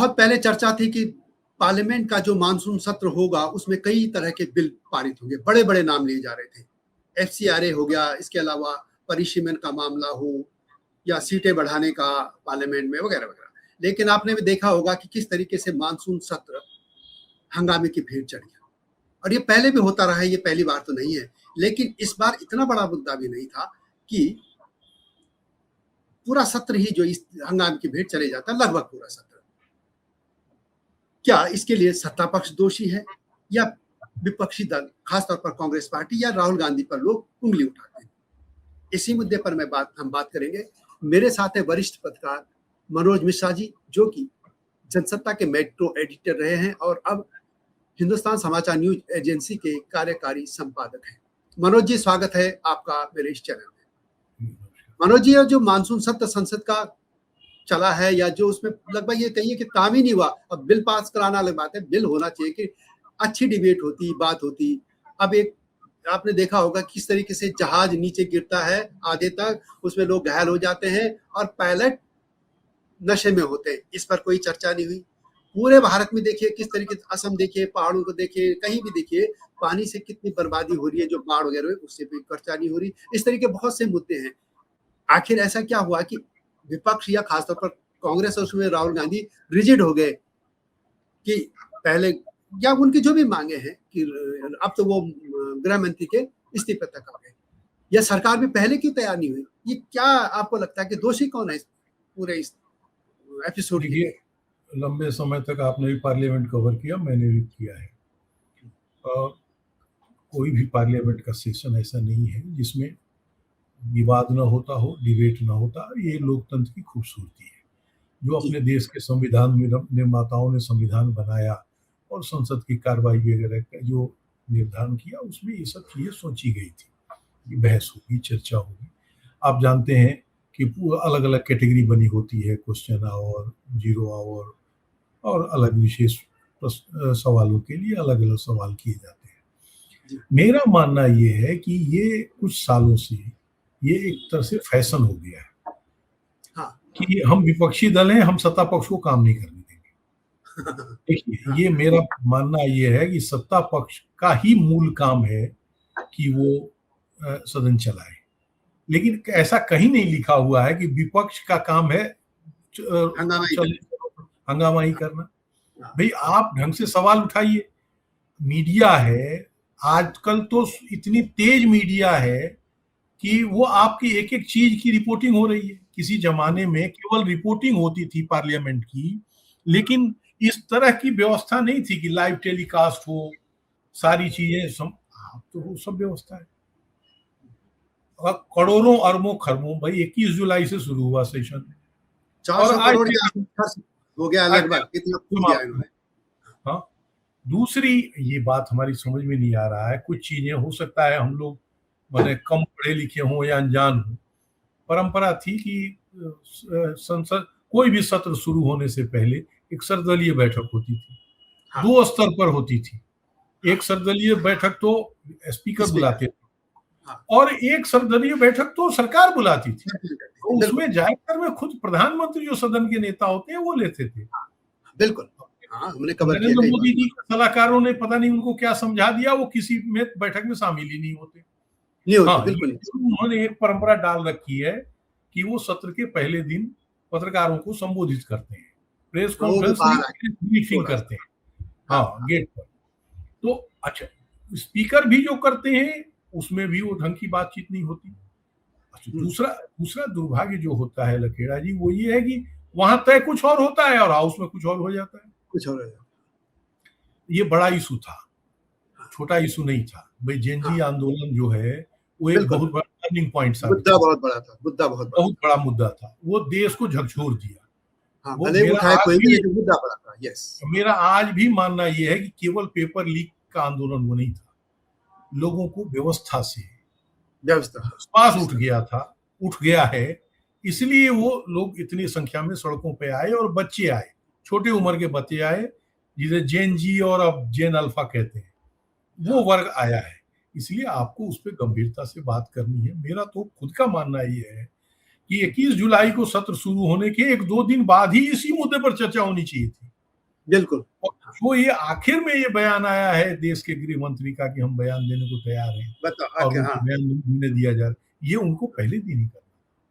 बहुत पहले चर्चा थी कि पार्लियामेंट का जो मानसून सत्र होगा उसमें कई तरह के बिल पारित होंगे, बड़े बड़े नाम लिए जा रहे थे। एफसीआरए हो गया, इसके अलावा परिसीमन का मामला हो या सीटें बढ़ाने का पार्लियामेंट में वगैरह वगैरह। लेकिन आपने भी देखा होगा कि किस तरीके से मानसून सत्र हंगामे की भेंट चढ़ गया, और ये पहले भी होता रहा है, ये पहली बार तो नहीं है। लेकिन इस बार इतना बड़ा मुद्दा भी नहीं था कि पूरा सत्र ही जो इस हंगामे की भेंट चले जाता, लगभग पूरा सत्र। क्या इसके लिए सत्ता पक्ष दोषी है या विपक्षी दल, खासतौर पर कांग्रेस पार्टी या राहुल गांधी पर लोग उंगली उठाते हैं? इसी मुद्दे पर हम बात करेंगे। मेरे साथ है वरिष्ठ पत्रकार मनोज मिश्रा जी, जो कि जनसत्ता के मेट्रो एडिटर रहे हैं और अब हिंदुस्तान समाचार न्यूज एजेंसी के कार्यकारी संपादक हैं। मनोज जी, स्वागत है आपका मेरे इस चैनल में। मनोज जी, जो मानसून सत्र संसद का चला है, या जो उसमें लगभग ये कहिए कि काम ही नहीं हुआ, अब बिल पास कराना अलग बात है, बिल होना चाहिए कि अच्छी डिबेट होती, बात होती। अब एक आपने देखा होगा किस तरीके से जहाज नीचे गिरता है आधे तक, उसमें लोग घायल हो जाते हैं और पायलट नशे में होते हैं, इस पर कोई चर्चा नहीं हुई। पूरे भारत में देखिए किस तरीके से, असम देखिए, पहाड़ों को देखिए, कहीं भी देखिए पानी से कितनी बर्बादी हो रही है, जो बाढ़ वगैरह है उससे भी चर्चा नहीं हो रही। इस तरीके बहुत से मुद्दे हैं। आखिर ऐसा क्या हुआ कि विपक्ष या खासतौर पर कांग्रेस और उसमें राहुल गांधी रिजिड हो गए कि पहले, या उनकी जो भी मांगे हैं कि अब तो वो गृह मंत्री के इस्तीफे तक आ गए, या सरकार भी पहले की तैयार नहीं हुई? ये क्या आपको लगता है कि दोषी कौन है इस पूरे इस एपिसोड के? लंबे समय तक आपने भी पार्लियामेंट कवर किया, मैंने भी किया है। कोई भी पार्लियामेंट का सेशन ऐसा नहीं है जिसमें विवाद न होता हो, डिबेट न होता। ये लोकतंत्र की खूबसूरती है। जो अपने देश के संविधान निर्माताओं ने संविधान बनाया और संसद की कार्रवाई वगैरह का जो निर्धारण किया, उसमें ये सब चीजें सोची गई थी। बहस होगी, चर्चा होगी। आप जानते हैं कि अलग अलग कैटेगरी बनी होती है, क्वेश्चन आवर, 0 आवर और अलग विशेष सवालों के लिए अलग अलग सवाल किए जाते हैं। मेरा मानना ये है कि ये कुछ सालों से ये एक तरह से फैशन हो गया है। हाँ। कि हम विपक्षी दल हैं, हम सत्ता पक्ष को काम नहीं करने देंगे। देखिए, ये मेरा मानना ये है कि सत्ता पक्ष का ही मूल काम है कि वो सदन चलाए, लेकिन ऐसा कहीं नहीं लिखा हुआ है कि विपक्ष का काम है हंगामा ही करना। भाई, आप ढंग से सवाल उठाइए। मीडिया है आजकल, तो इतनी तेज मीडिया है कि वो आपकी एक एक चीज की रिपोर्टिंग हो रही है। किसी जमाने में केवल रिपोर्टिंग होती थी पार्लियामेंट की, लेकिन इस तरह की व्यवस्था नहीं थी कि लाइव टेलीकास्ट हो, सारी चीजें तो वो सब व्यवस्था है। और करोड़ों अरबों खरबों, भाई 21 जुलाई से शुरू हुआ सेशन, 400 करोड़ हो गया लगभग, कितना इन्होंने। हाँ, दूसरी ये बात हमारी समझ में नहीं आ रहा है। कुछ चीजें हो सकता है हम लोग माने कम पढ़े लिखे हों या अनजान हों। परंपरा थी कि संसद कोई भी सत्र शुरू होने से पहले एक सर्वदलीय बैठक होती थी। हाँ। 2 स्तर पर होती थी। एक सर्वदलीय बैठक तो स्पीकर बुलाते थे, हाँ। और एक सर्वदलीय बैठक तो सरकार बुलाती थी। तो उसमें जाकर में खुद प्रधानमंत्री जो सदन के नेता होते हैं वो लेते थे। बिल्कुल। नरेंद्र मोदी जी सलाहकारों ने पता नहीं उनको क्या समझा दिया, वो किसी में बैठक में शामिल ही नहीं होते। हाँ, उन्होंने एक परंपरा डाल रखी है कि वो सत्र के पहले दिन पत्रकारों को संबोधित करते हैं, प्रेस कॉन्फ्रेंस ब्रीफिंग करते हैं, हाँ, गेट पर। तो अच्छा, स्पीकर भी जो करते हैं उसमें भी वो ढंग की बातचीत नहीं होती। अच्छा, दूसरा दुर्भाग्य जो होता है लखेड़ा जी, वो ये है कि वहां तय कुछ और होता है और हाउस में कुछ और हो जाता है। कुछ और हो जाता है। ये बड़ा इशू था, छोटा इशू नहीं था। भाई, जेनजी आंदोलन जो है वो एक बहुत बड़ा टर्निंग पॉइंट था। मुद्दा बहुत बड़ा था, मुद्दा बहुत बड़ा मुद्दा था। वो देश को झकझोर दिया। हाँ, वो मुद्दा बड़ा था। यस, मेरा आज भी मानना ये है कि केवल पेपर लीक का आंदोलन वो नहीं था। लोगों को व्यवस्था विश्वास उठ गया है, इसलिए वो लोग इतनी संख्या में सड़कों पे आए और बच्चे आए, छोटे उम्र के बच्चे आए, जिसे जेन जी और अब जेन अल्फा कहते हैं, वो वर्ग आया है। इसलिए आपको उस पर गंभीरता से बात करनी है। मेरा तो खुद का मानना ये है कि 21 जुलाई को सत्र शुरू होने के 1-2 दिन बाद ही इसी मुद्दे पर चर्चा होनी चाहिए थी। बिल्कुल। और जो ये आखिर में ये बयान आया है देश के गृह मंत्री का कि हम बयान देने को तैयार हैं बताओ और हाँ, उनको बयान नहीं देने दिया जा रहा, ये उनको पहले दिन ही करना।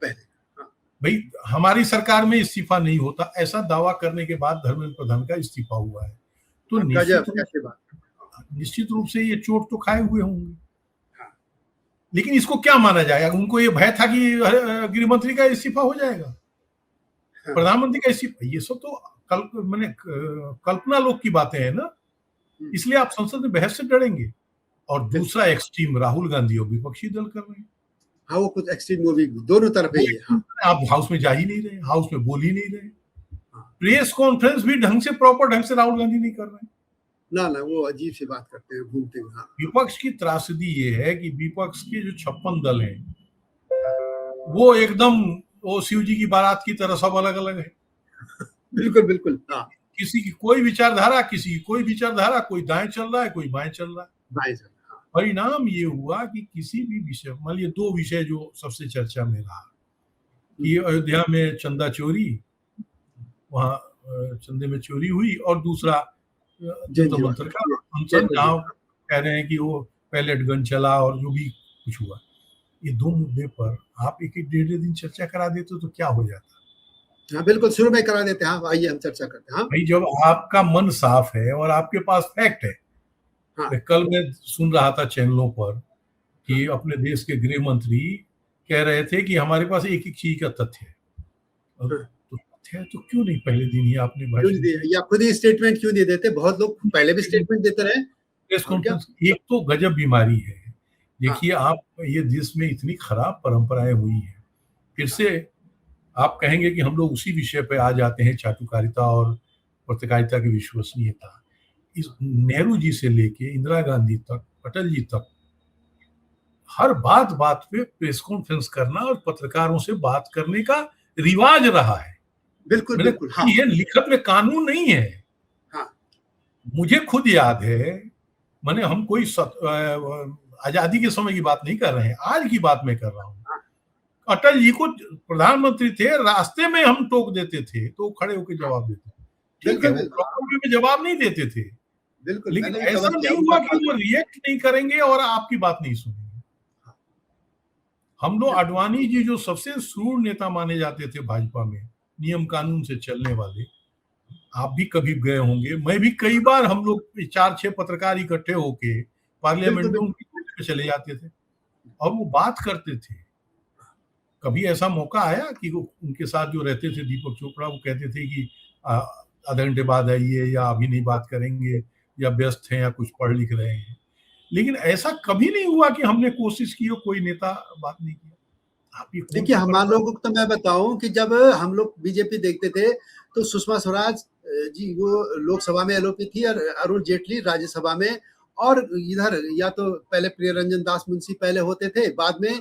पहले हाँ, भाई हमारी सरकार में इस्तीफा नहीं होता, ऐसा दावा करने के बाद धर्मेंद्र प्रधान का इस्तीफा हुआ है, तो हाँ, गजब कैसे बात। निश्चित रूप से ये चोट तो खाए हुए होंगे। हाँ, लेकिन इसको क्या माना जाएगा? उनको ये भय था कि गृह मंत्री का इस्तीफा हो जाएगा, हाँ, प्रधानमंत्री का इस्तीफा, ये सब तो मैंने कल्पना लोग की बातें हैं ना, इसलिए आप संसद में बहस से डरेंगे। और दूसरा एक्सट्रीम राहुल गांधी और विपक्षी दल कर रहे हैं। हाँ, वो कुछ एक्सट्रीम मूवी दोनों तरफ है ये। हाँ, आप हाउस में जा ही नहीं रहे, हाउस में बोल ही नहीं रहे, हाँ, प्रेस कॉन्फ्रेंस भी ढंग से प्रॉपर ढंग से राहुल गांधी नहीं कर रहे हैं। ना वो अजीब सी बात करते हैं, घूमते हुए। हाँ, विपक्ष की त्रासदी ये है कि विपक्ष के जो 56 दल हैं वो एकदम वो शिव जी की बारात की तरह सब अलग अलग है। बिल्कुल बिल्कुल। हाँ, किसी की कोई विचारधारा, किसी की कोई विचारधारा, कोई दाएं चल रहा है, कोई बाएं चल रहा है। भाई साहब। हाँ, परिणाम ये हुआ कि किसी भी विषय, मान लीजिए 2 विषय जो सबसे चर्चा में रहा कि अयोध्या में चंदा चोरी, वहां चंदे में चोरी हुई, और दूसरा जंतर मंतर का अनशन, जहां कह रहे हैं कि वो पैलेट गन चला और जो भी कुछ हुआ। ये 2 मुद्दे पर आप एक डेढ़ दिन चर्चा करा देते तो क्या हो जाता? हाँ, बिल्कुल शुरू में करा देते हैं। हाँ, आइए हम चर्चा करते हैं। हाँ, भाई जब आपका मन साफ है और आपके पास फैक्ट है। हाँ, कल मैं सुन रहा था चैनलों पर कि अपने देश के गृह मंत्री कह रहे थे कि हमारे पास एक एक चीज का तथ्य है। तो तथ्य है तो क्यों नहीं पहले दिन ही आपने भाषण या खुद ही स्टेटमेंट क्यों नहीं देते? बहुत लोग पहले भी स्टेटमेंट देते रहे। Press conference. एक तो गजब बीमारी है। देखिए आप, ये देश में इतनी खराब परंपराएं हुई है, फिर से आप कहेंगे कि हम लोग उसी विषय पे आ जाते हैं, चाटुकारिता और पत्रकारिता की विश्वसनीयता। इस नेहरू जी से लेके इंदिरा गांधी तक, अटल जी तक, हर बात बात पे प्रेस कॉन्फ्रेंस करना और पत्रकारों से बात करने का रिवाज रहा है। बिल्कुल बिल्कुल। हाँ, ये लिखत में कानून नहीं है। हाँ, मुझे खुद याद है, मैंने हम कोई आजादी के समय की बात नहीं कर रहे हैं, आज की बात मैं कर रहा हूँ। अटल जी को प्रधानमंत्री थे, रास्ते में हम टोक देते थे तो खड़े होकर जवाब देते थे। ठीक है, वो प्रॉपर में जवाब नहीं देते थे, लेकिन ऐसा नहीं हुआ कि वो रिएक्ट नहीं करेंगे और आपकी बात नहीं सुनेंगे। हम लोग आडवाणी जी जो सबसे सूर नेता माने जाते थे भाजपा में, नियम कानून से चलने वाले, आप भी कभी गए होंगे, मैं भी कई बार, हम लोग 4-6 पत्रकार इकट्ठे होके पार्लियामेंट में उनके चले जाते थे और वो बात करते थे। कभी ऐसा मौका आया कि वो उनके साथ जो रहते थे दीपक चोपड़ा, वो कहते थे कि आधे घंटे बाद आइए, या अभी नहीं बात करेंगे, या व्यस्त हैं, या कुछ पढ़ लिख रहे हैं। लेकिन ऐसा कभी नहीं हुआ कि हमने कोशिश की हो, कोई नेता बात नहीं किया। आप ये देखिए, हमारे लोगों को तो मैं बताऊं कि जब हम लोग बीजेपी देखते थे तो सुषमा स्वराज जी वो लोकसभा में एलओपी थी और अरुण जेटली राज्यसभा में, और इधर या तो पहले प्रियरंजन दास मुंशी पहले होते थे, बाद में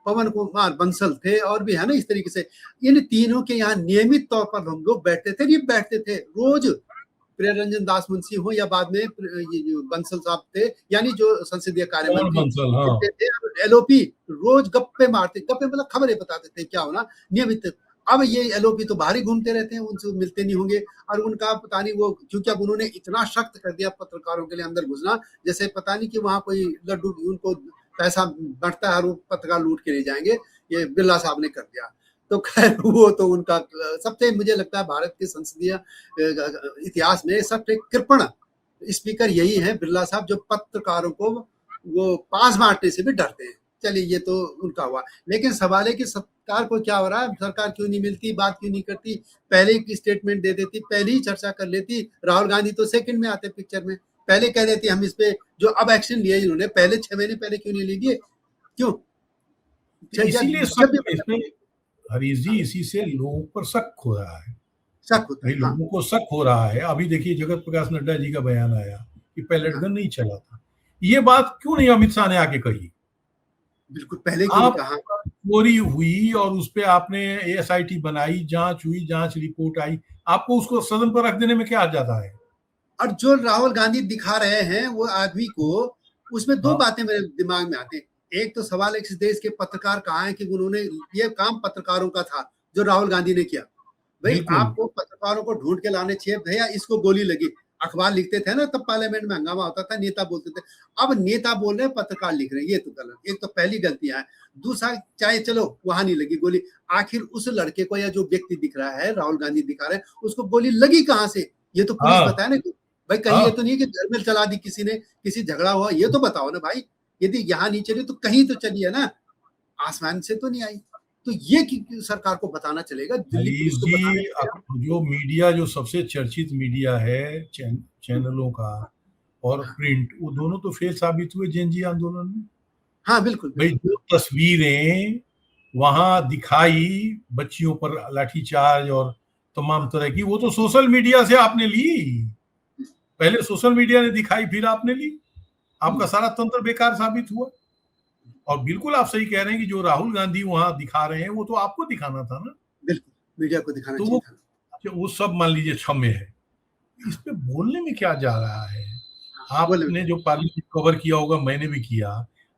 पवन कुमार बंसल थे, और भी है ना इस तरीके से। इन तीनों के यहाँ नियमित तौर पर हम लोग बैठते थे रोज, प्रियरंजन दास मुंशी हो या बाद में बंसल साहब थे, यानी जो संसदीय कार्य मंत्री थे, एलओपी रोज गप्पे मारते, गप्पे मतलब खबरें बताते थे क्या होना नियमित। अब ये एलओपी तो बाहर ही घूमते रहते हैं, उनसे मिलते नहीं होंगे, और उनका पता नहीं वो क्योंकि अब उन्होंने इतना सख्त कर दिया पत्रकारों के लिए अंदर घुसना, जैसे पता नहीं कि वहां कोई लड्डू उनको पैसा बढ़ता है और वो पत्रकार लूट के ले जाएंगे, ये बिरला साहब ने कर दिया। तो खैर वो तो उनका सबसे, मुझे लगता है भारत के संसदीय इतिहास में सबसे कृपण स्पीकर यही है बिरला साहब, जो पत्रकारों को वो पास बांटने से भी डरते हैं। चलिए ये तो उनका हुआ, लेकिन सवाल है कि सरकार को क्या हो रहा है, सरकार क्यों नहीं मिलती, बात क्यों नहीं करती, पहले की स्टेटमेंट दे देती, पहले ही चर्चा कर लेती। राहुल गांधी तो सेकंड में आते पिक्चर में, पहले कह देती हम इस पे जो अब एक्शन लिया इन्होंने, पहले 6 महीने पहले क्यों नहीं लिए, क्यों? इसीलिए हरीश जी, इसी से लोगों पर शक हो रहा है, शक होता है। लोगों को शक हो रहा है। अभी देखिए जगत प्रकाश नड्डा जी का बयान आया कि पैलेट गन नहीं चला था, ये बात क्यों नहीं अमित शाह ने आके कही? बिल्कुल पहले क्यों कहा? चोरी हुई और उस पे आपने एसआईटी बनाई, जांच हुई, जांच रिपोर्ट आई, आपको उसको सदन पर रख देने में क्या जाता है? और जो राहुल गांधी दिखा रहे हैं वो आदमी को, उसमें 2 बातें मेरे दिमाग में आती हैं। एक तो सवाल है कि इस देश के पत्रकार कहाँ हैं कि उन्होंने ये काम पत्रकारों का था जो राहुल गांधी ने किया। भाई बिल्कुल। आपको पत्रकारों को ढूंढ के लाने चाहिए, भैया इसको गोली लगी। अखबार लिखते थे ना, तब पार्लियामेंट में हंगामा होता था, नेता बोलते थे। अब नेता बोल रहे हैं, पत्रकार लिख रहे हैं, ये तो गलत। एक तो पहली गलतियां है। दूसरा, चाहे चलो वहां नहीं लगी गोली, आखिर उस लड़के को या जो व्यक्ति दिख रहा है, राहुल गांधी दिखा रहे हैं, उसको गोली लगी कहां से, ये तो पुलिस हाँ, बताए ना। भाई कहीं ये हाँ। तो नहीं कि घर में चला दी किसी ने, किसी झगड़ा हुआ, ये तो बताओ ना भाई। यदि यहाँ नहीं चली तो कहीं तो चली है ना, आसमान से तो नहीं आई। तो ये सरकार को बताना चलेगा, दिल्ली हरीश पुलिस को बताना जी, चलेगा। जो मीडिया, जो सबसे चर्चित मीडिया है चैनलों का और हाँ, प्रिंट, वो दोनों तो फेल साबित हुए जेन जी आंदोलन में। हाँ, बिल्कुल भाई बिल्कुल। जो तस्वीरें वहां दिखाई, बच्चियों पर लाठीचार्ज और तमाम तरह की, वो तो सोशल मीडिया से आपने ली। पहले सोशल मीडिया ने दिखाई, फिर आपने ली। आपका सारा तंत्र बेकार साबित हुआ। और बिल्कुल आप सही कह रहे हैं कि जो राहुल गांधी वहां दिखा रहे हैं, वो तो आपको दिखाना था ना। बिल्कुल मीडिया को दिखाना तो चाहिए था। वो सब मान लीजिए क्षम्य है। इस पे बोलने में क्या जा रहा है? बोले आपने जो पार्लियामेंट कवर किया होगा, मैंने भी किया।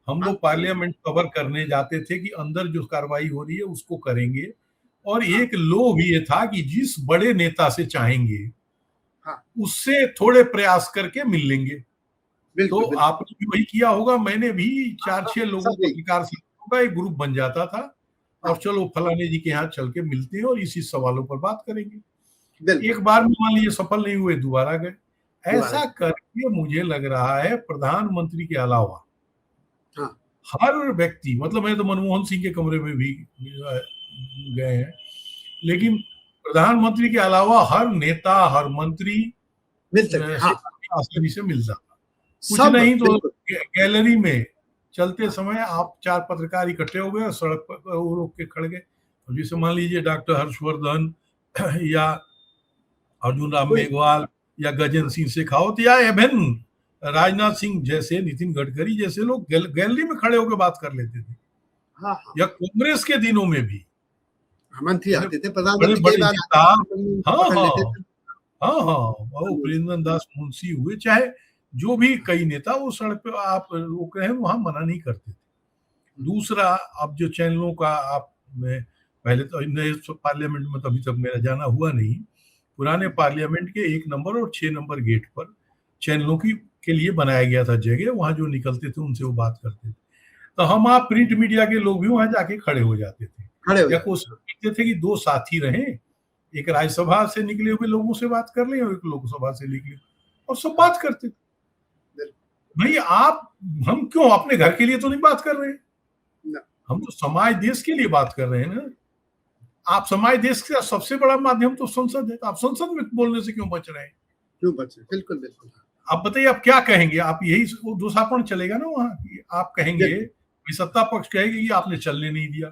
हम हाँ लोग पार्लियामेंट कवर करने जाते थे कि अंदर जो कार्रवाई हो रही है उसको करेंगे, और हाँ एक लोभ ये था कि जिस बड़े नेता से चाहेंगे हाँ, उससे थोड़े प्रयास करके मिल लेंगे। तो बिल्कुल बिल्कुल। आपने भी वही किया होगा, मैंने भी हाँ 4-6 हाँ, लोगों, सब यही। पत्रकार साथियों का एक ग्रुप बन जाता था, और हाँ, चलो फलाने जी के यहाँ चल के मिलते हैं और इसी सवालों पर बात करेंगे। बिल्कुल। एक बार में मान लीजिए सफल नहीं हुए, दोबारा गए। दोबारा। ऐसा करके मुझे लग रहा है प्रधानमंत्री के अलावा हाँ, हर व्यक्ति, मतलब मैं तो मनमोहन सिंह के कमरे में भी गए हैं, लेकिन प्रधानमंत्री के अलावा हर नेता, हर मंत्री मिल सकते, से हाँ। आसानी से मिल जाता। कुछ सब नहीं तो बिल्कुल। गैलरी में चलते समय आप 4 पत्रकार इकट्ठे हो गए और सड़क पर वो रोक के खड़े गए। जैसे मान लीजिए डॉक्टर हर्षवर्धन या अर्जुन राम कोई मेघवाल या गजेंद्र सिंह शेखावत या एवं राजनाथ सिंह जैसे, नितिन गडकरी जैसे लोग गैलरी में खड़े होकर बात कर लेते थे। हाँ हाँ, या कांग्रेस के दिनों में भी मंत्री बड़े आते थे, बड़े प्रधानमंत्री कई बड़े बार नेता, आते थे, उनको हाँ पकड़ लेते हाँ थे। हाँ हाँ, वो प्रेमचंद दास मुंशी हुए, चाहे जो भी कई नेता, वो सड़क पे आप रोक रहे हैं, वहां मना नहीं करते थे। दूसरा, अब जो चैनलों का आप में, पहले तो नए पार्लियामेंट में तो अभी तक मेरा जाना हुआ नहीं, पुराने पार्लियामेंट के 1 नंबर और 6 नंबर गेट पर चैनलों की के लिए बनाया गया था जगह, वहां जो निकलते थे उनसे वो बात करते थे। तो हम आप प्रिंट मीडिया के लोग भी वहां जाके खड़े हो जाते थे, खड़े हो या जाते कोशिश थे। करते थे कि 2 साथी रहें, एक राज्यसभा से निकले हुए लोगों से बात कर लें और एक लोकसभा से निकले, और सब हाँ, बात करते थे। बिल्कुल। भाई आप, हम क्यों अपने घर के लिए तो नहीं बात कर रहे हैं, ना, हम तो समाज देश के लिए बात कर रहे हैं ना। आप समाज देश का सबसे बड़ा माध्यम तो संसद है, तो आप संसद में बोलने से क्यों बच रहे हैं? क्यों बचे, बिल्कुल बिल्कुल। आप बताइए, आप क्या कहेंगे? आप यही दोषारोपण चलेगा ना वहां, आप कहेंगे, बिल्कुल सत्ता पक्ष कहेगी कि आपने चलने नहीं दिया,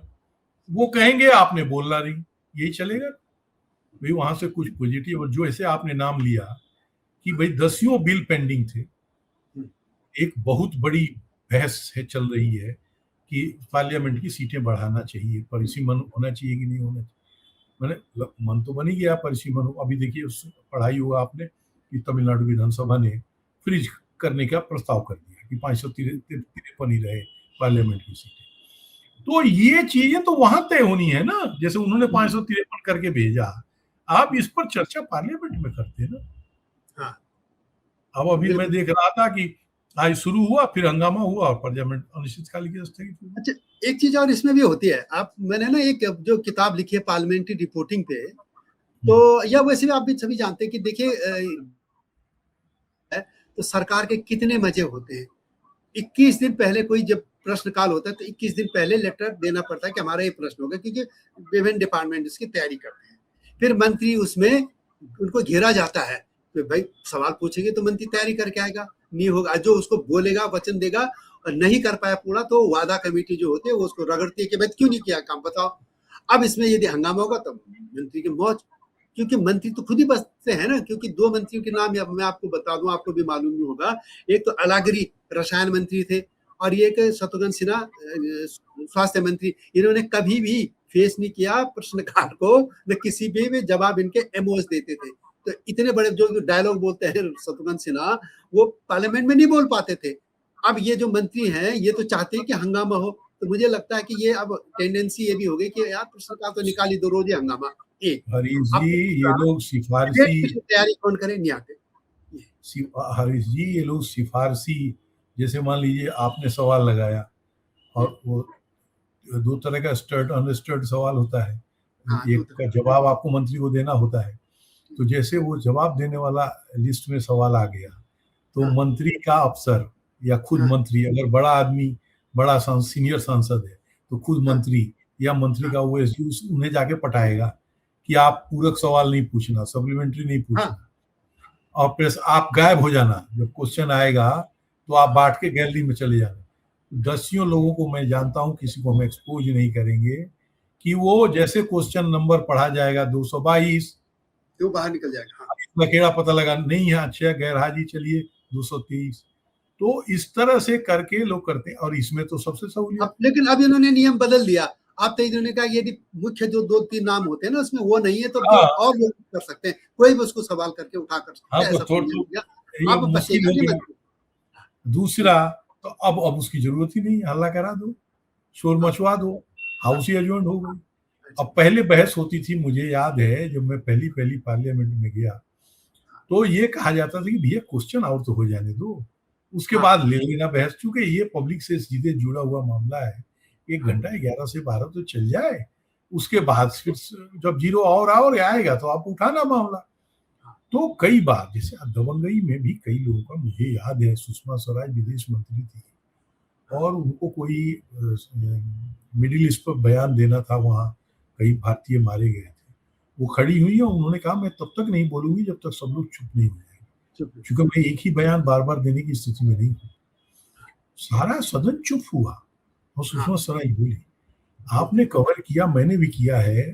वो कहेंगे आपने बोलना नहीं, यही चलेगा भाई। वहां से कुछ पॉजिटिव, और जो ऐसे आपने नाम लिया कि भाई 10 बिल पेंडिंग थे, एक बहुत बड़ी बहस है, चल रही है कि पार्लियामेंट की सीटें बढ़ाना चाहिए, परिसीमन होना चाहिए कि नहीं होना चाहिए। मैंने मन तो बन ही गया परिसीमन हो। अभी देखिए पढ़ाई हुआ आपने कि तमिलनाडु विधानसभा ने फ्रीज करने का प्रस्ताव कर दिया कि 553 ही रहे पार्लियामेंट की सीटें। तो ये चीजें तो वहां तय होनी है ना, जैसे उन्होंने 553 करके भेजा, आप इस पर चर्चा पार्लियामेंट में करते ना। हाँ, अब अभी मैं बिल्कुल। देख रहा था कि आज शुरू हुआ, फिर हंगामा हुआ और पार्लियामेंट अनिश्चितकाल के लिए स्थगित हुआ। अच्छा, एक चीज और इसमें भी होती है। आप, मैंने ना एक जो किताब लिखी है पार्लियामेंट्री रिपोर्टिंग पे, तो या वैसे भी आप भी सभी जानते हैं कि देखिए तो सरकार के कितने मजे होते हैं। 21 दिन पहले कोई जब प्रश्नकाल होता है तो 21 दिन पहले लेटर देना पड़ता है कि हमारा ये प्रश्न होगा, क्योंकि विभिन्न डिपार्टमेंट इसकी तैयारी करते हैं। फिर मंत्री उसमें उनको घेरा जाता है, तो भाई सवाल पूछेंगे तो मंत्री तैयारी करके आएगा, नहीं होगा जो उसको बोलेगा, वचन देगा और नहीं कर पाया पूरा, तो वादा कमेटी जो होती है वो उसको रगड़ती है कि भाई क्यों नहीं किया काम, बताओ। अब इसमें यदि हंगामा होगा तो मंत्री की मौज, क्योंकि मंत्री तो खुद ही बचते हैं ना। क्योंकि 2 मंत्रियों के नाम मैं आपको बता दूं, आपको भी मालूम नहीं होगा। एक तो अलागिरी रसायन मंत्री थे, और ये एक शत्रुघ्न सिन्हा स्वास्थ्य मंत्री। इन्होंने कभी भी फेस नहीं किया प्रश्नकाल को, न किसी भी जवाब इनके एमओएस देते थे। तो इतने बड़े जो डायलॉग बोलते हैं शत्रुघ्न सिन्हा, वो पार्लियामेंट में नहीं बोल पाते थे। अब ये जो मंत्री हैं, ये तो चाहते हैं कि हंगामा हो, तो मुझे लगता है कि ये अब टेंडेंसी ये भी हो गई कि यार प्रश्नकाल तो निकाली दो, रोज ही हंगामा। एक हरीश अब जी, ये दूसरा, लोग डिबेट सिफारसी की तैयारी कौन करे, नहीं आते। हरीश जी, ये लोग सिफारसी, जैसे मान लीजिए आपने सवाल लगाया और वो दो तरह का स्टर्ड अनस्टर्ड सवाल होता है, हाँ, एक का जवाब आपको मंत्री को देना होता है। तो जैसे वो जवाब देने वाला लिस्ट में सवाल आ गया, तो हाँ, मंत्री का अफसर या खुद हाँ, मंत्री, अगर बड़ा आदमी, बड़ा सीनियर सांसद है, तो खुद हाँ, मंत्री या मंत्री का वो उन्हें जाके पटाएगा कि आप पूरक सवाल नहीं पूछना, सप्लीमेंट्री नहीं हाँ, पूछना, और प्लस आप गायब हो जाना, जब क्वेश्चन आएगा तो आप बांट के गैलरी में चले जाना। दसियों लोगों को मैं जानता हूं, किसी को हम एक्सपोज नहीं करेंगे, कि वो जैसे क्वेश्चन नंबर पढ़ा जाएगा 222, तो बाहर निकल जाएगा। हाँ, लकेड़ा पता लगा नहीं है, अच्छा गैर हाजिर, चलिए 223। तो इस तरह से करके लोग करते हैं, और इसमें तो सबसे सहूलियत। लेकिन अब इन्होंने नियम बदल दिया। अब तो इन्होंने कहा यदि मुख्य जो 2-3 नाम होते हैं ना, उसमें वो नहीं है तो हाँ, और लोग कर सकते हैं, कोई भी उसको सवाल करके उठा कर सकता हाँ, है, तो ऐसा थोड़ा नियम तो दिया। ये अब मुश्किल बचेगा हो नहीं गया। बच्चे। दूसरा, तो अब उसकी जरूरत ही नहीं, हल्ला करा दो, शोर हाँ, मचवा दो, हाँ, हाउस ही एडजॉर्न हो गई। अच्छा, अब पहले बहस होती थी, मुझे याद है जब मैं पहली पहली पार्लियामेंट में गया, तो ये कहा जाता था कि भैया क्वेश्चन और तो हो जाने दो, उसके हाँ, बाद ले लेना बहस, चूंकि ये पब्लिक से सीधे जुड़ा हुआ मामला है। 1 घंटा 11 से 12 तो चल जाए, उसके बाद फिर जब जीरो और आएगा तो आप उठाना मामला। तो कई बार, जैसे दबंगई में भी कई लोगों का मुझे याद है, सुषमा स्वराज विदेश मंत्री थी और उनको कोई मिडिल ईस्ट पर बयान देना था, वहाँ कई भारतीय मारे गए थे। वो खड़ी हुई है, उन्होंने कहा मैं तब तक नहीं बोलूंगी जब तक सब लोग चुप नहीं हो जाएंगे, क्योंकि मैं एक ही बयान बार बार देने की स्थिति में नहीं हूँ। सारा सदन चुप हुआ और सुषमा स्वराज बोली, आपने कवर किया, मैंने भी किया है,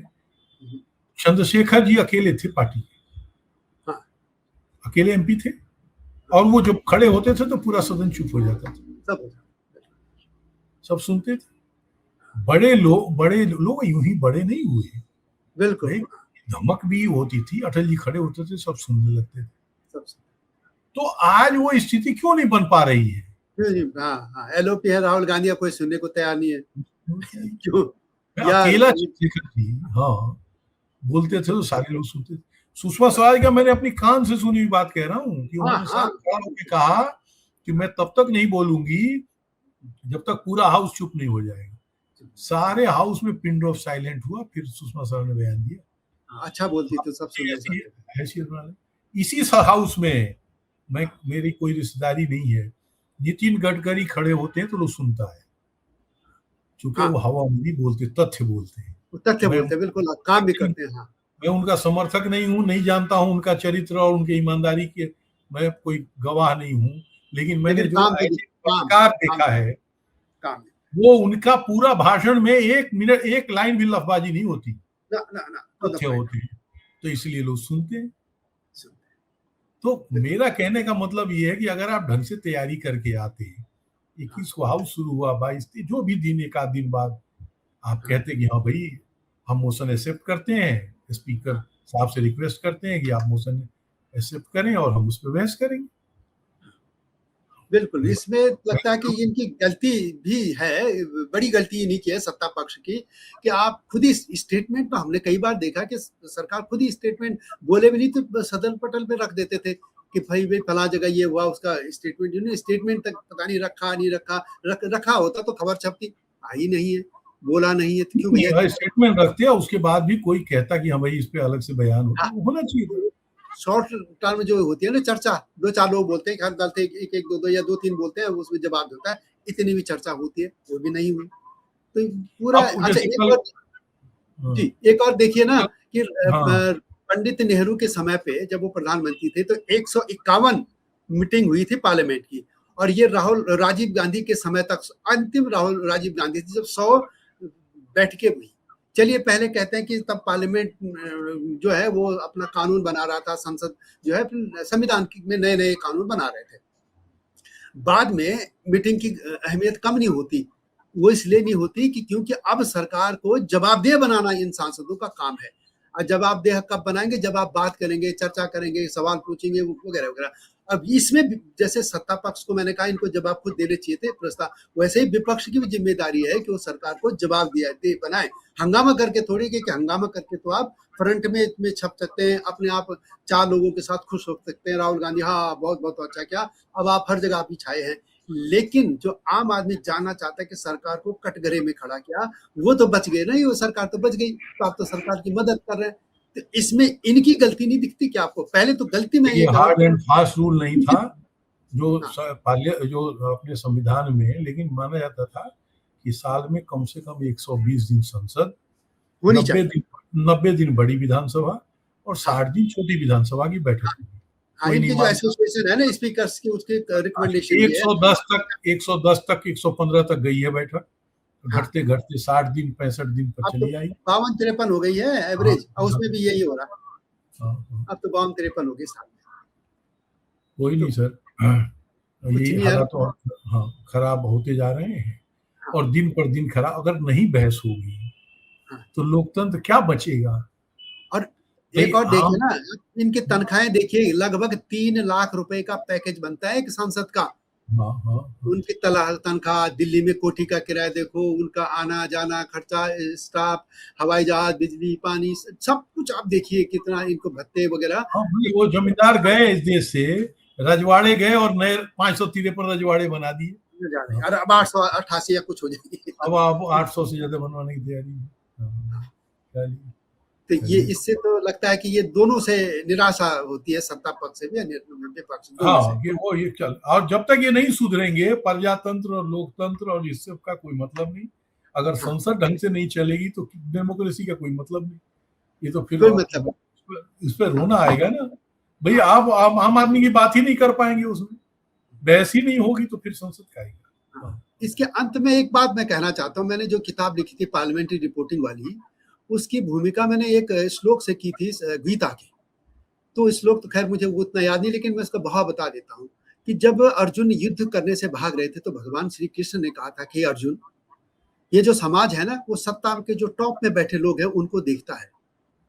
चंद्रशेखर जी अकेले थे पार्टी के, अकेले एमपी थे, और वो जब खड़े होते थे तो पूरा सदन चुप हो जाता था, सब सुनते थे। बड़े लोग यूं ही बड़े नहीं हुए, बिल्कुल। धमक भी होती थी, अटल जी खड़े होते थे, सब सुनने लगते थे। तो आज वो स्थिति क्यों नहीं बन पा रही है? एलओपी है, राहुल गांधी का कोई सुनने को तैयार नहीं है। क्यों? अकेला चंद्रशेखर जी, हाँ, बोलते थे तो सारे लोग सुनते थे। सुषमा स्वराज का मैंने अपनी कान से सुनी हुई बात कह रहा हूँ कि उन्होंने साथ खड़ा होकर कहा कि मैं तब तक नहीं बोलूंगी जब तक पूरा हाउस चुप नहीं हो जाएगा। सारे हाउस में पिन ड्रॉप साइलेंट हुआ, फिर सुषमा स्वराज ने बयान दिया। अच्छा बोलती तो सब सुन लेते। इसी हाउस में मेरी कोई रिश्तेदारी नहीं है, नितिन गडकरी खड़े होते हैं तो लोग सुनता है, क्योंकि वो हवा में बोलते, तथ्य बोलते हैं, बिल्कुल, काम भी करते हैं। मैं उनका समर्थक नहीं हूँ, नहीं जानता हूँ उनका चरित्र और उनकी ईमानदारी के, मैं कोई गवाह नहीं हूँ, लेकिन मैंने जो पत्रकार देखा है, वो उनका पूरा भाषण में 1 मिनट 1 लाइन भी लफबाजी नहीं होती, तथ्य होते हैं, तो इसलिए लोग सुनते हैं। तो मेरा कहने का मतलब ये है कि अगर आप ढंग से तैयारी करके आते हैं, 21 को हाउस शुरू हुआ, 22 जो भी दिन, एक आध दिन बाद आप कहते कि हाँ भाई हम मोशन एक्सेप्ट करते हैं, स्पीकर साहब से रिक्वेस्ट करते हैं कि आप मोशन एक्सेप्ट करें और हम उस पर बहस करेंगे। बिल्कुल, इसमें लगता है कि इनकी गलती भी है, बड़ी गलती नहीं की है सत्ता पक्ष की, कि आप खुद ही स्टेटमेंट में, हमने कई बार देखा कि सरकार खुद ही स्टेटमेंट बोले भी नहीं तो सदन पटल पे रख देते थे कि भाई फला जगह ये हुआ, उसका स्टेटमेंट, जिन्होंने स्टेटमेंट तक पता नहीं रखा नहीं रखा, रखा होता तो खबर छपती, आई नहीं है, बोला नहीं है, क्यों भैया स्टेटमेंट रखते हैं, उसके बाद भी कोई कहता कि हाँ भाई इस पे अलग से बयान होना चाहिए। शॉर्ट टर्म जो होती है ना चर्चा, 2-4 लोग बोलते हैं, हर दल से एक 2 या 2-3 बोलते हैं, उसमें जवाब देता है, इतनी भी चर्चा होती है, वो भी नहीं हुई। तो पूरा अच्छा, एक और देखिए ना कि पंडित नेहरू के समय पे जब वो प्रधानमंत्री थे तो 151 मीटिंग हुई थी पार्लियामेंट की, और ये राजीव गांधी के समय तक अंतिम राजीव गांधी थी जब 100 बैठकें हुई। चलिए, पहले कहते हैं कि तब पार्लियामेंट जो है वो अपना कानून बना रहा था, संसद जो है संविधान में नए नए कानून बना रहे थे। बाद में मीटिंग की अहमियत कम नहीं होती, वो इसलिए नहीं होती कि क्योंकि अब सरकार को जवाबदेह बनाना इन सांसदों का काम है। और जवाबदेह कब बनाएंगे? जब आप बात करेंगे, चर्चा करेंगे, सवाल पूछेंगे वगैरह वगैरह। अब इसमें जैसे सत्ता पक्ष को मैंने कहा इनको जवाब खुद देने चाहिए थे प्रस्ताव, वैसे ही विपक्ष की भी जिम्मेदारी है कि वो सरकार को जवाब दिया दे बनाए। हंगामा करके थोड़ी कि हंगामा करके तो आप फ्रंट में छप सकते हैं, अपने आप 4 लोगों के साथ खुश हो सकते हैं, राहुल गांधी हाँ बहुत बहुत अच्छा किया, अब आप हर जगह भी छाए हैं। लेकिन जो आम आदमी जानना चाहता है कि सरकार को कटघरे में खड़ा किया, वो तो बच गए नहीं, वो सरकार तो बच गई, तो आप तो सरकार की मदद कर रहे हैं। तो इसमें इनकी गलती नहीं दिखती क्या आपको? पहले तो गलती में ये हार्ड एंड फास्ट रूल नहीं था जो हाँ। जो अपने संविधान में, लेकिन माना जाता था कि साल में कम से कम 120 दिन संसद, होनी 90 दिन बड़ी विधानसभा और 60 दिन छोटी विधानसभा की बैठक होगी। हाँ, इनकी जो एसोसिएशन है ना स्पीकर्स की, उसके रिकमेंडेशन 110 तक 115 तक गई है बैठक, घटते घटते 60 दिन 65 दिन पर चली आई। 52-53 हो गई है एवरेज, और उसमें भी यही हो रहा है। अब तो 52-53 हो गई साल में। कोई नहीं सर, ये हालात तो हाँ खराब होते जा रहे हैं और दिन पर दिन खराब। अगर नहीं बहस होगी तो लोकतंत्र क्या बचेगा? और एक और देखिए ना, इनकी तनख्वाहें देखिए, लगभग 3 लाख रुपए का पैकेज बनता है एक सांसद का। उनकी तनख्वाह, दिल्ली में कोठी का किराया देखो, उनका आना जाना खर्चा, स्टाफ, हवाई जहाज, बिजली, पानी, सब कुछ आप देखिए कितना इनको भत्ते वगैरह। वो जमींदार गए इस देश से, रजवाड़े गए और नए 553 रजवाड़े बना दिए, और अब 888 या कुछ हो जाएगी। अब आप 800 से ज्यादा बनवाने की तैयारी है। तो ये इससे तो लगता है कि ये दोनों से निराशा होती है, सत्ता पक्ष से भी विपक्ष से। हाँ, ये चल, और जब तक ये नहीं सुधरेंगे प्रजातंत्र और लोकतंत्र और इस सब का कोई मतलब नहीं। अगर संसद ढंग से नहीं चलेगी तो डेमोक्रेसी का कोई मतलब नहीं। ये तो फिर मतलब इस पर रोना आएगा ना भाई। आप आम आदमी की बात ही नहीं कर पाएंगे, उसमें बहस ही नहीं होगी तो फिर संसद का आएगा। इसके अंत में एक बात मैं कहना चाहता हूँ, मैंने जो किताब लिखी थी पार्लियामेंट्री रिपोर्टिंग वाली, उसकी भूमिका मैंने एक श्लोक से की थी गीता की। तो श्लोक तो खैर मुझे उतना याद नहीं, लेकिन मैं इसका भाव बता देता हूँ कि जब अर्जुन युद्ध करने से भाग रहे थे तो भगवान श्री कृष्ण ने कहा था कि अर्जुन, ये जो समाज है ना, वो सत्ता के जो टॉप में बैठे लोग हैं उनको देखता है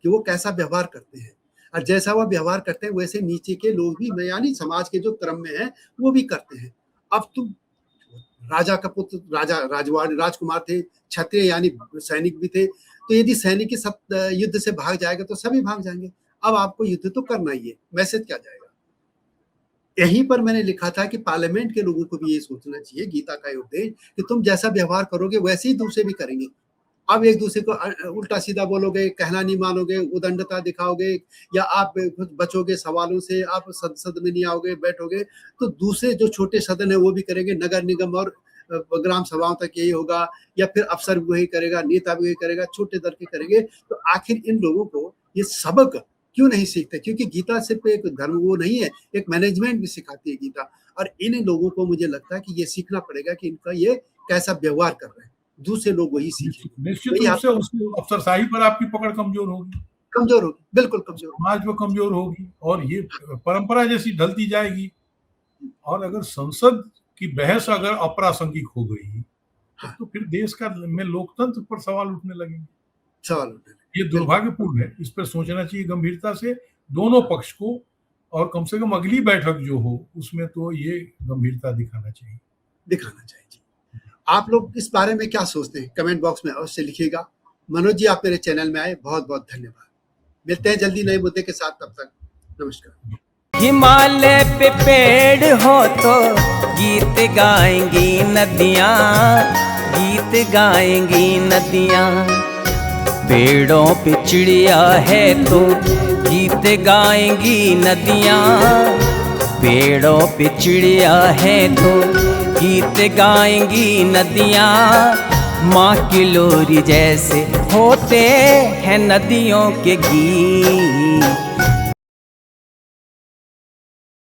कि वो कैसा व्यवहार करते हैं, और जैसा वो व्यवहार करते हैं वैसे नीचे के लोग भी, यानी समाज के जो क्रम में है वो भी करते हैं। अब तुम राजा का पुत्र, राजकुमार थे, क्षत्रिय यानी सैनिक भी थे, तो यदि सैनिक युद्ध से भाग जाएगा तो सभी भाग जाएंगे। अब आपको युद्ध तो करना ही है, मैसेज क्या जाएगा? यहीं पर मैंने लिखा था कि पार्लियामेंट के लोगों को भी ये सोचना चाहिए, गीता का उपदेश, कि तुम जैसा व्यवहार करोगे वैसे ही दूसरे भी करेंगे। अब एक दूसरे को उल्टा सीधा बोलोगे, कहना नहीं मानोगे, उदंडता दिखाओगे, या आप खुद बचोगे सवालों से, आप संसद में नहीं आओगे, बैठोगे, तो दूसरे जो छोटे सदन है वो भी करेंगे, नगर निगम और ग्राम सभाओं तक यही होगा, या फिर अफसर भी वही करेगा, नेता भी वही करेगा, छोटे दर के करेंगे। तो आखिर इन लोगों को ये सबक क्यों नहीं सीखते? क्योंकि गीता सिर्फ एक धर्म वो नहीं है, एक मैनेजमेंट भी सिखाती है गीता। और इन लोगों को मुझे लगता है कि ये सीखना पड़ेगा कि इनका ये कैसा व्यवहार कर रहे हैं, दूसरे लोग वही सीखें। निश्चित रूप से उसकी अफसरशाही पर आपकी पकड़ कमजोर होगी, बिल्कुल कमजोर, समाज में कमजोर होगी, और ये परंपरा जैसी ढलती जाएगी। और अगर संसद की बहस अगर अप्रासंगिक हो गई तो फिर देश का में लोकतंत्र पर सवाल उठने लगेंगे। ये दुर्भाग्यपूर्ण है, इस पर सोचना चाहिए गंभीरता से दोनों पक्ष को, और कम से कम अगली बैठक जो हो उसमें तो ये गंभीरता दिखाना चाहिए। आप लोग इस बारे में क्या सोचते हैं? कमेंट बॉक्स में अवश्य लिखिएगा। मनोज जी, आप मेरे चैनल में आए, बहुत बहुत धन्यवाद। मिलते हैं जल्दी नए मुद्दे के साथ, तब तक नमस्कार। हिमालय पे पेड़ हो तो गीत गाएंगी नदियाँ, गीत गाएंगी नदियाँ। पेड़ों पे चिड़िया है तो गीत गाएंगी नदियाँ, पेड़ों पे चिड़िया है तो गीत गाएंगी नदियाँ। माँ की लोरी जैसे होते हैं नदियों के गीत।